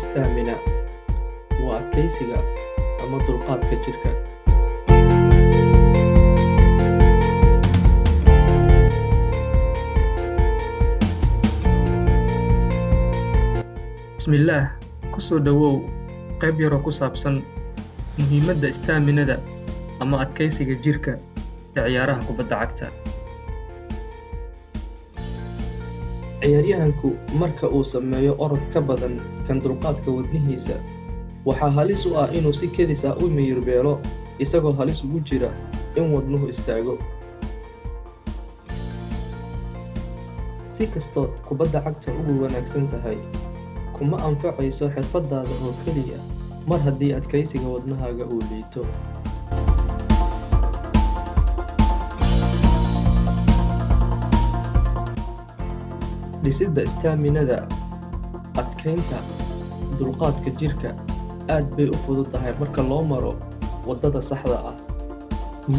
Stamina waa adkeysiga ama dulqaadka jirka. Bismillah, kusoo dhawow qayb yar oo ku saabsan muhiimada staminada ama adkeysiga jirka ee ciyaaraha kubada cagta. Ciyaaryahanku marka uu sameeyo orod ka badan kan dulqaadka wadnihiisa, waxaa halis u ah inuu si kedis ah u miyir beelo, isagoo halis ugu jira in wadnuhu istaago. Si kastood kubada cagta ugu wanaagsan tahay, kuma anfacayso xirfadaada oo keliya mar haddii adkeysiga wadnahaaga uu liito. Dhisidda staminada, adkeynta dulqaadka jirka, aad bay u fududahay marka loo maro wadada saxda ah.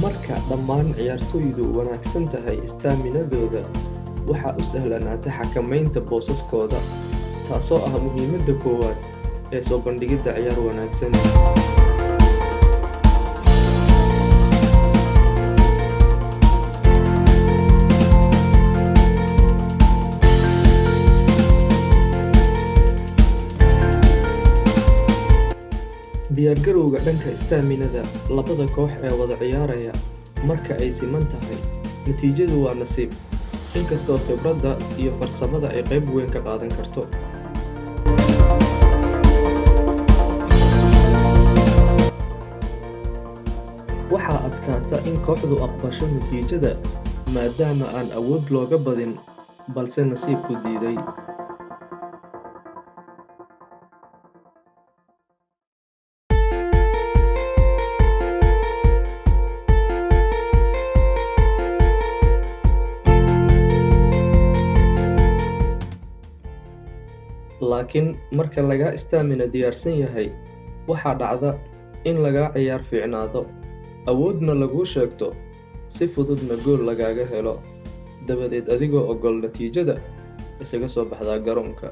Marka dhammaan ciyaartoydu wanaagsan tahay staminadooda, waxaa u sahlanaata xakamaynta boosaskooda, taasoo ah muhiimada koowaad ee soo bandhigidda ciyaar wanaagsan. Diyaargarowga dhanka staminada, labada koox ee wada ciyaaraya marka ay siman tahay, natiijadu waa nasiib, inkastoo khibradda iyo farsamada ay qayb weyn ka qaadan karto. Waxaa adkaata in kooxdu aqbasho natiijada maadaama aan awood looga badin, balse nasiibku diiday. Laakiin marka laga stamina diyaarsan yahay, waxaa dhacda in laga ciyaar fiicnaado, awoodna laguu sheegto, si fududna gool lagaaga helo, dabadeed adigoo ogol natiijada isaga soo baxdaa garoonka.